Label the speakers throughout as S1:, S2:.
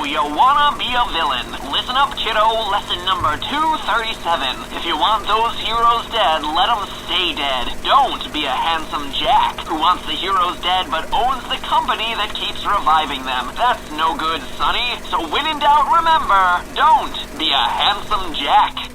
S1: you wanna be a villain? Listen up, kiddo, lesson number 237. If you want those heroes dead, let them stay dead. Don't be a handsome Jack who wants the heroes dead but owns the company that keeps reviving them. That's no good, sonny. So when in doubt, remember, don't be a handsome Jack.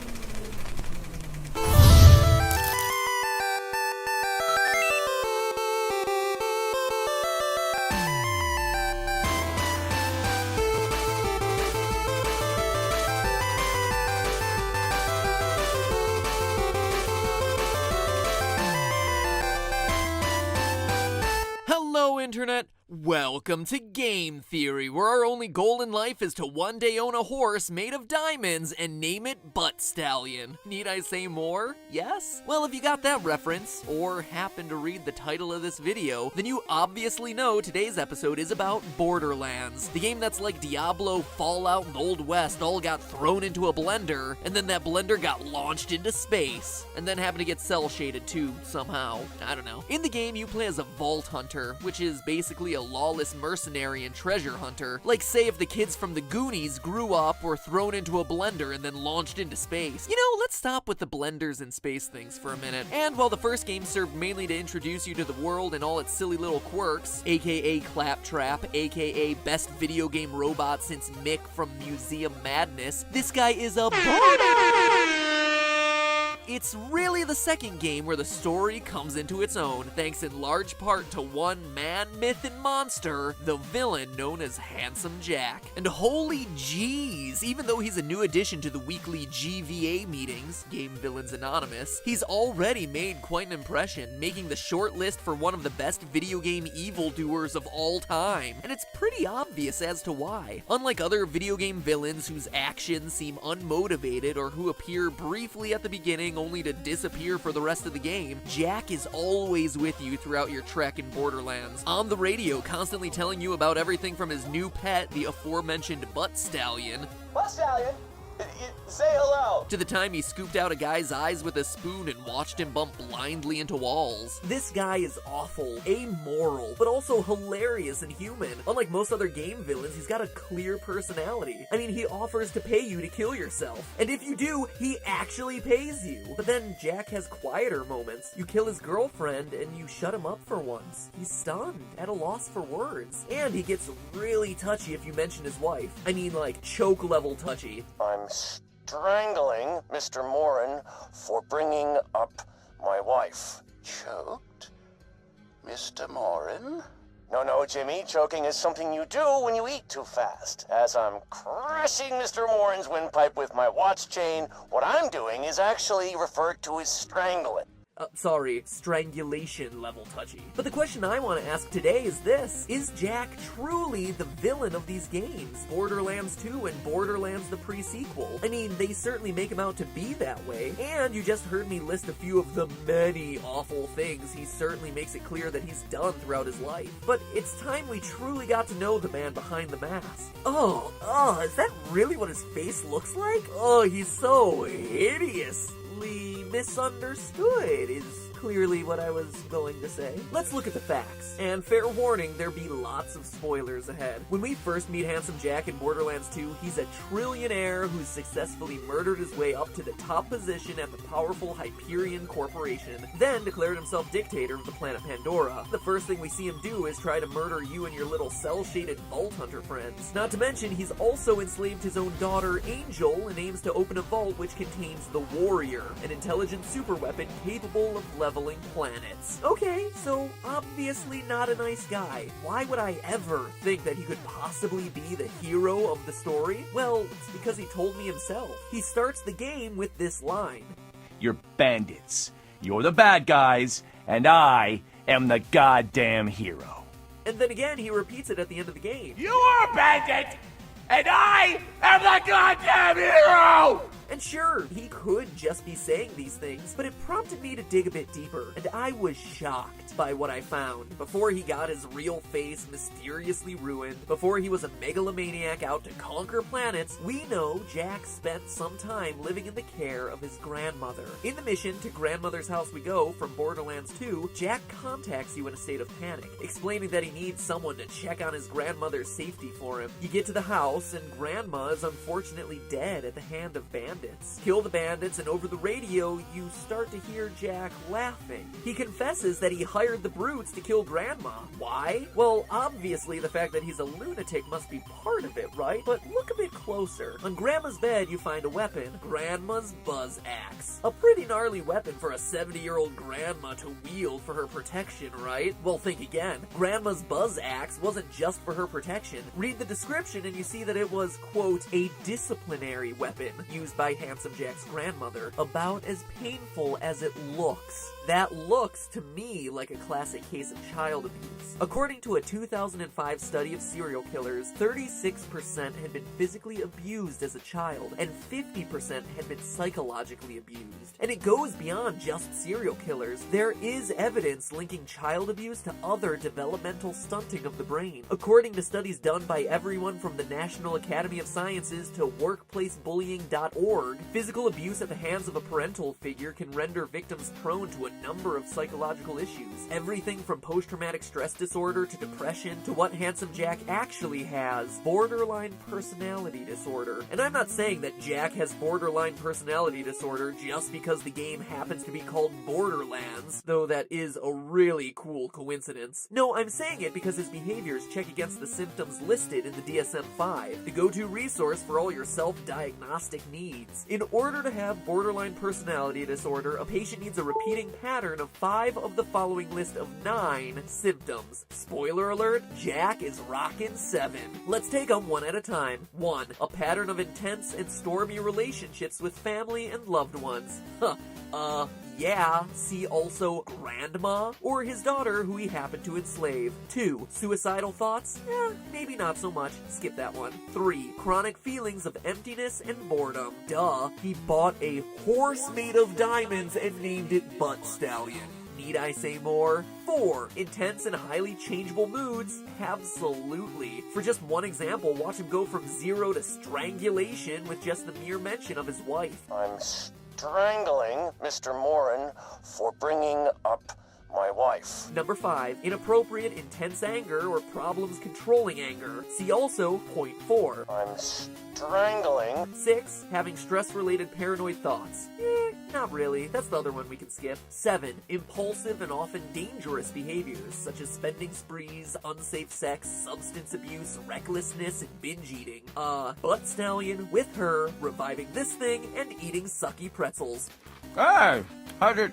S2: Hello, Internet! Welcome to Game Theory, where our only goal in life is to one day own a horse made of diamonds and name it Butt Stallion. Need I say more? Yes? Well, if you got that reference, or happen to read the title of this video, then you obviously know today's episode is about Borderlands, the game that's like Diablo, Fallout, and Old West all got thrown into a blender, and then that blender got launched into space, and then happened to get cel-shaded too, somehow. I don't know. In the game, you play as a vault hunter, which is basically a lawless mercenary and treasure hunter. Like, say if the kids from the Goonies grew up, were thrown into a blender, and then launched into space. You know, let's stop with the blenders and space things for a minute. And while the first game served mainly to introduce you to the world and all its silly little quirks, aka Claptrap, aka best video game robot since Mick from Museum Madness, this guy is a It's really the second game where the story comes into its own, thanks in large part to one man, myth, and monster, the villain known as Handsome Jack. And holy jeez, even though he's a new addition to the weekly GVA meetings, Game Villains Anonymous, he's already made quite an impression, making the short list for one of the best video game evildoers of all time. And it's pretty obvious as to why. Unlike other video game villains whose actions seem unmotivated or who appear briefly at the beginning only to disappear for the rest of the game, Jack is always with you throughout your trek in Borderlands. On the radio, constantly telling you about everything from his new pet, the aforementioned Butt Stallion.
S3: Butt Stallion? Say hello!
S2: To the time he scooped out a guy's eyes with a spoon and watched him bump blindly into walls. This guy is awful, amoral, but also hilarious and human. Unlike most other game villains, he's got a clear personality. I mean, he offers to pay you to kill yourself. And if you do, he actually pays you. But then Jack has quieter moments. You kill his girlfriend and you shut him up for once. He's stunned, at a loss for words. And he gets really touchy if you mention his wife. I mean, like, choke level touchy.
S3: I'm strangling Mr. Morin for bringing up my wife. Choked? Mr. Morin? No, Jimmy. Choking is something you do when you eat too fast. As I'm crushing Mr. Morin's windpipe with my watch chain, what I'm doing is actually referred to as strangling.
S2: Sorry, strangulation level touchy. But the question I want to ask today is this: is Jack truly the villain of these games? Borderlands 2 and Borderlands the pre-sequel. I mean, they certainly make him out to be that way, and you just heard me list a few of the many awful things he certainly makes it clear that he's done throughout his life. But it's time we truly got to know the man behind the mask. Is that really what his face looks like? Oh, he's so hideously misunderstood is clearly what I was going to say. Let's look at the facts. And fair warning, there'll be lots of spoilers ahead. When we first meet Handsome Jack in Borderlands 2, he's a trillionaire who's successfully murdered his way up to the top position at the powerful Hyperion Corporation, then declared himself dictator of the planet Pandora. The first thing we see him do is try to murder you and your little cel-shaded vault hunter friends. Not to mention, he's also enslaved his own daughter, Angel, and aims to open a vault which contains the Warrior, an intelligent superweapon capable of leveling planets. Okay, so obviously not a nice guy. Why would I ever think that he could possibly be the hero of the story? Well, it's because he told me himself. He starts the game with this line.
S4: You're bandits. You're the bad guys, and I am the goddamn hero.
S2: And then again, he repeats it at the end of the game.
S4: You are a bandit, and I am the goddamn hero!
S2: And sure, he could just be saying these things, but it prompted me to dig a bit deeper, and I was shocked by what I found. Before he got his real face mysteriously ruined, before he was a megalomaniac out to conquer planets, we know Jack spent some time living in the care of his grandmother. In the mission To Grandmother's House We Go from Borderlands 2, Jack contacts you in a state of panic, explaining that he needs someone to check on his grandmother's safety for him. You get to the house, and Grandma is unfortunately dead at the hand of bandits. Kill the bandits, and over the radio, you start to hear Jack laughing. He confesses that he hired the brutes to kill Grandma. Why? Well, obviously the fact that he's a lunatic must be part of it, right? But look a bit closer. On Grandma's bed, you find a weapon, Grandma's buzz axe. A pretty gnarly weapon for a 70-year-old grandma to wield for her protection, right? Well, think again. Grandma's buzz axe wasn't just for her protection. Read the description and you see that it was, quote, a disciplinary weapon used by Handsome Jack's grandmother. About as painful as it looks. That looks, to me, like a classic case of child abuse. According to a 2005 study of serial killers, 36% had been physically abused as a child, and 50% had been psychologically abused. And it goes beyond just serial killers. There is evidence linking child abuse to other developmental stunting of the brain. According to studies done by everyone from the National Academy of Sciences to workplacebullying.org, physical abuse at the hands of a parental figure can render victims prone to a number of psychological issues. Everything from post-traumatic stress disorder to depression to what Handsome Jack actually has, borderline personality disorder. And I'm not saying that Jack has borderline personality disorder just because the game happens to be called Borderlands, though that is a really cool coincidence. No, I'm saying it because his behaviors check against the symptoms listed in the DSM-5, the go-to resource for all your self-diagnostic needs. In order to have borderline personality disorder, a patient needs a repeating pattern of 5 of the following list of 9 symptoms. Spoiler alert, Jack is rockin' 7. Let's take them one at a time. 1. A pattern of intense and stormy relationships with family and loved ones. Yeah, see also Grandma, or his daughter who he happened to enslave. 2. Suicidal thoughts? Maybe not so much. Skip that one. 3. Chronic feelings of emptiness and boredom. Duh, he bought a horse made of diamonds and named it Butt Stallion. Need I say more? 4. Intense and highly changeable moods? Absolutely. For just one example, watch him go from 0 to strangulation with just the mere mention of his wife.
S3: I'm strangling Mr. Morin for bringing up my wife.
S2: Number 5. Inappropriate, intense anger or problems controlling anger. See also point 4.
S3: I'm strangling.
S2: 6. Having stress-related paranoid thoughts. Not really. That's the other one we can skip. 7. Impulsive and often dangerous behaviors, such as spending sprees, unsafe sex, substance abuse, recklessness, and binge eating. Butt Stallion with her, reviving this thing, and eating sucky pretzels.
S5: Hey, how did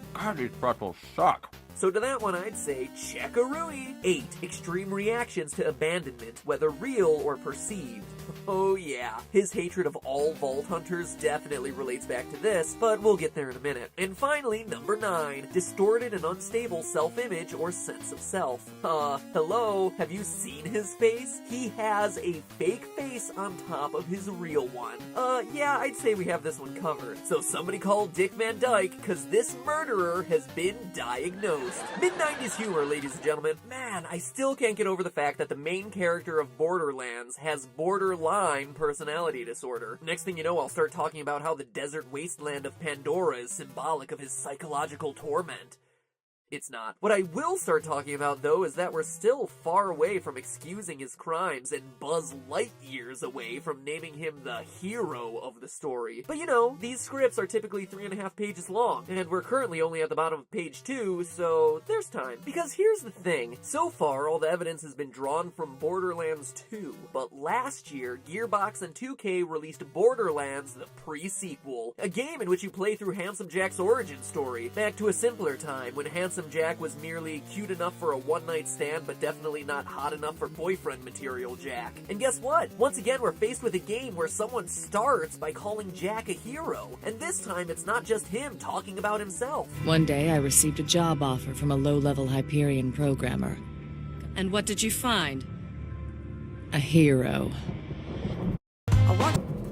S5: pretzels suck?
S2: So to that one, I'd say check-a-rooey. 8. Extreme reactions to abandonment, whether real or perceived. Oh yeah, his hatred of all Vault Hunters definitely relates back to this, but we'll get there in a minute. And finally, number 9. Distorted and unstable self-image or sense of self. Hello, have you seen his face? He has a fake face on top of his real one. Yeah, I'd say we have this one covered. So somebody call Dick Van Dyke, cause this murderer has been diagnosed. Mid-90s humor, ladies and gentlemen. Man, I still can't get over the fact that the main character of Borderlands has borderline personality disorder. Next thing you know, I'll start talking about how the desert wasteland of Pandora is symbolic of his psychological torment. It's not. What I will start talking about, though, is that we're still far away from excusing his crimes and Buzz light years away from naming him the hero of the story. But you know, these scripts are typically 3.5 pages long, and we're currently only at the bottom of page 2, so there's time. Because here's the thing. So far, all the evidence has been drawn from Borderlands 2, but last year, Gearbox and 2K released Borderlands, the pre-sequel, a game in which you play through Handsome Jack's origin story, back to a simpler time when Handsome Jack was merely cute enough for a one-night stand, but definitely not hot enough for boyfriend material Jack. And guess what? Once again, we're faced with a game where someone starts by calling Jack a hero. And this time, it's not just him talking about himself.
S6: One day, I received a job offer from a low-level Hyperion programmer.
S7: And what did you find?
S6: A hero.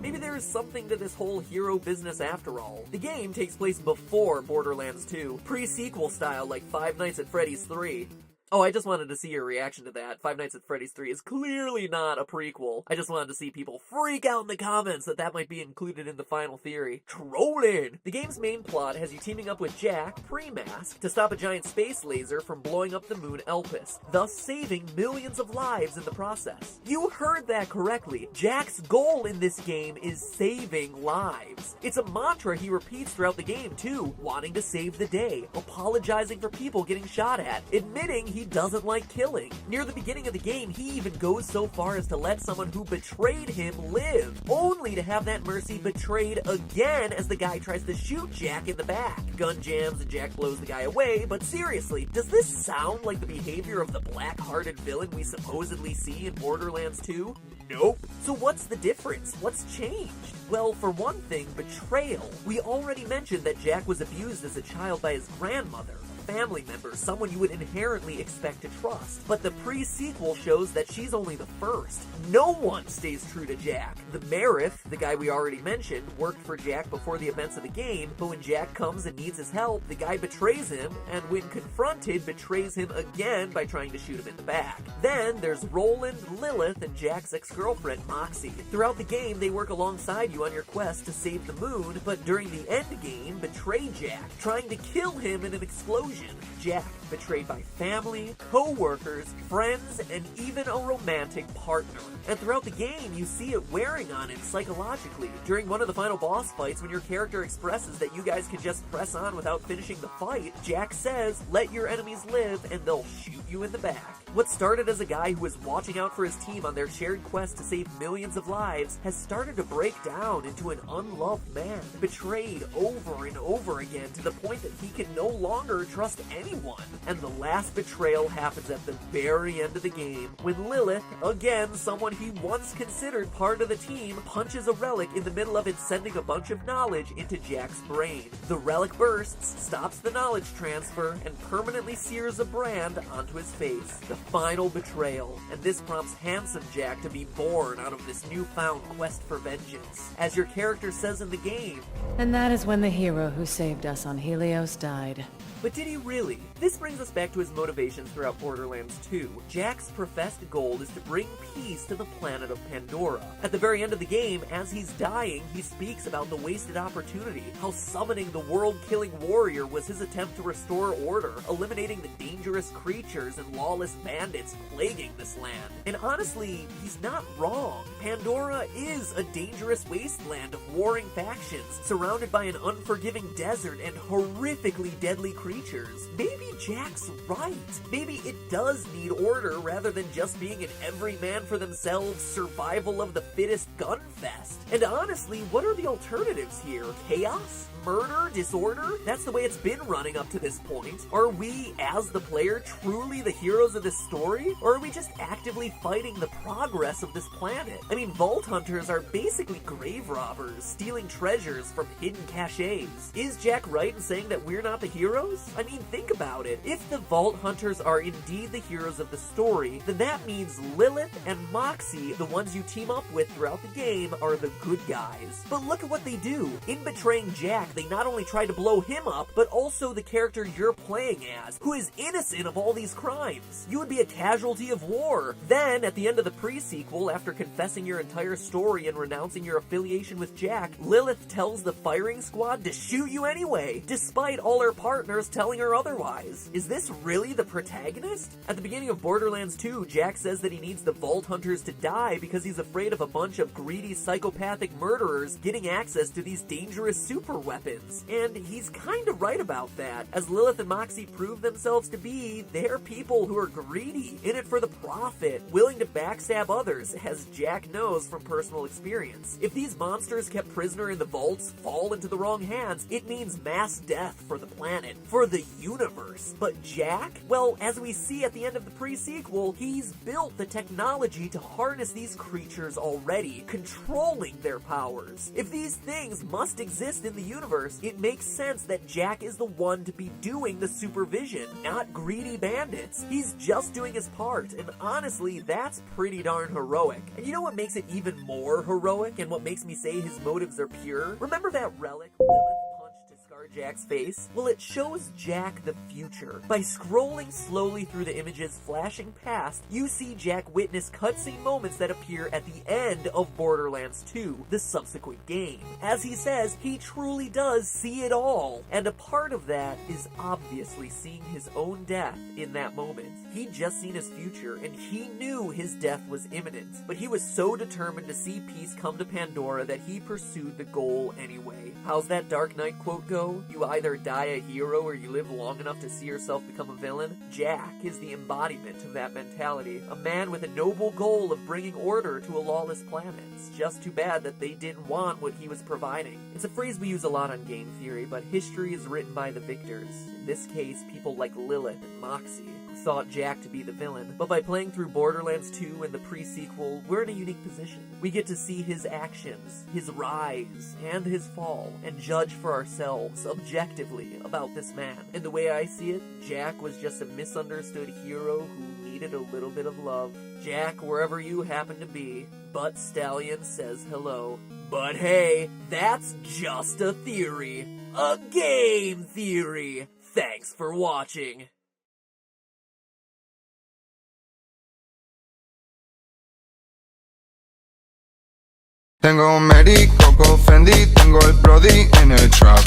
S2: Maybe there is something to this whole hero business after all. The game takes place before Borderlands 2, pre-sequel style like Five Nights at Freddy's 3. Oh, I just wanted to see your reaction to that. Five Nights at Freddy's 3 is clearly not a prequel. I just wanted to see people freak out in the comments that might be included in the final theory. Trolling! The game's main plot has you teaming up with Jack, pre-mask, to stop a giant space laser from blowing up the moon Elpis, thus saving millions of lives in the process. You heard that correctly. Jack's goal in this game is saving lives. It's a mantra he repeats throughout the game too, wanting to save the day, apologizing for people getting shot at, admitting he doesn't like killing. Near the beginning of the game, he even goes so far as to let someone who betrayed him live, only to have that mercy betrayed again as the guy tries to shoot Jack in the back. Gun jams and Jack blows the guy away, but seriously, does this sound like the behavior of the black-hearted villain we supposedly see in Borderlands 2? Nope. So what's the difference? What's changed? Well, for one thing, betrayal. We already mentioned that Jack was abused as a child by his grandmother, family member, someone you would inherently expect to trust. But the pre-sequel shows that she's only the first. No one stays true to Jack. The Marith, the guy we already mentioned, worked for Jack before the events of the game, but when Jack comes and needs his help, the guy betrays him, and when confronted, betrays him again by trying to shoot him in the back. Then there's Roland, Lilith, and Jack's ex-girlfriend, Moxie. Throughout the game, they work alongside you on your quest to save the moon, but during the end game, betray Jack, trying to kill him in an explosion. Jack, betrayed by family, co-workers, friends, and even a romantic partner. And throughout the game, you see it wearing on him psychologically. During one of the final boss fights, when your character expresses that you guys can just press on without finishing the fight, Jack says, "Let your enemies live and they'll shoot you in the back." What started as a guy who was watching out for his team on their shared quest to save millions of lives has started to break down into an unloved man, betrayed over and over again to the point that he can no longer trust anyone. And the last betrayal happens at the very end of the game, when Lilith, again someone he once considered part of the team, punches a relic in the middle of it, sending a bunch of knowledge into Jack's brain. The relic bursts, stops the knowledge transfer, and permanently sears a brand onto his face. The final betrayal, and this prompts handsome Jack to be born out of this newfound quest for vengeance. As your character says in the game,
S6: And that is when the hero who saved us on Helios died.
S2: but did he really? This brings us back to his motivations throughout Borderlands 2. Jack's professed goal is to bring peace to the planet of Pandora. At the very end of the game, as he's dying, he speaks about the wasted opportunity, how summoning the world-killing warrior was his attempt to restore order, eliminating the dangerous creatures and lawless bandits plaguing this land. And honestly, he's not wrong. Pandora is a dangerous wasteland of warring factions, surrounded by an unforgiving desert and horrifically deadly creatures. Maybe Jack's right. Maybe it does need order rather than just being an every man for themselves, survival of the fittest gunfest. And honestly, what are the alternatives here? Chaos? Murder? Disorder? That's the way it's been running up to this point. Are we, as the player, truly the heroes of this story? Or are we just actively fighting the progress of this planet? I mean, Vault Hunters are basically grave robbers, stealing treasures from hidden caches. Is Jack right in saying that we're not the heroes? I mean, think about it. If the Vault Hunters are indeed the heroes of the story, then that means Lilith and Moxie, the ones you team up with throughout the game, are the good guys. But look at what they do. In betraying Jack, they not only try to blow him up, but also the character you're playing as, who is innocent of all these crimes. You would be a casualty of war. Then, at the end of the pre-sequel, after confessing your entire story and renouncing your affiliation with Jack, Lilith tells the firing squad to shoot you anyway, despite all her partners telling her otherwise. Is this really the protagonist? At the beginning of Borderlands 2, Jack says that he needs the Vault Hunters to die because he's afraid of a bunch of greedy psychopathic murderers getting access to these dangerous super weapons. And he's kinda right about that. As Lilith and Moxie prove themselves to be, they're people who are greedy, in it for the profit, willing to backstab others, as Jack knows from personal experience. If these monsters kept prisoner in the vaults fall into the wrong hands, it means mass death for the planet, for the universe. But Jack? Well, as we see at the end of the pre-sequel, he's built the technology to harness these creatures already, controlling their powers. If these things must exist in the universe, universe, it makes sense that Jack is the one to be doing the supervision, not greedy bandits. He's just doing his part, and honestly, that's pretty darn heroic. And you know what makes it even more heroic, and what makes me say his motives are pure? Remember that relic Lilith punched to scar Jack's face? Well, it shows Jack the future. By scrolling slowly through the images flashing past, you see Jack witness cutscene moments that appear at the end of Borderlands 2, the subsequent game. As he says, he truly does see it all, and a part of that is obviously seeing his own death in that moment. He'd just seen his future, and he knew his death was imminent, but he was so determined to see peace come to Pandora that he pursued the goal anyway. How's that Dark Knight quote go? You either die a hero or you live long enough to see yourself become a villain? Jack is the embodiment of that mentality, a man with a noble goal of bringing order to a lawless planet. It's just too bad that they didn't want what he was providing. It's a phrase we use a lot on game theory, but history is written by the victors. In this case, people like Lilith and Moxie, who thought Jack to be the villain. But by playing through Borderlands 2 and the pre-sequel, we're in a unique position. We get to see his actions, his rise, and his fall, and judge for ourselves objectively about this man. And the way I see it, Jack was just a misunderstood hero who needed a little bit of love. Jack, wherever you happen to be, Butt Stallion says hello. But hey, that's just a theory. A game theory. Thanks for watching.
S7: Tengo Mary, Coco, Fendi, tengo el Brody en el trap.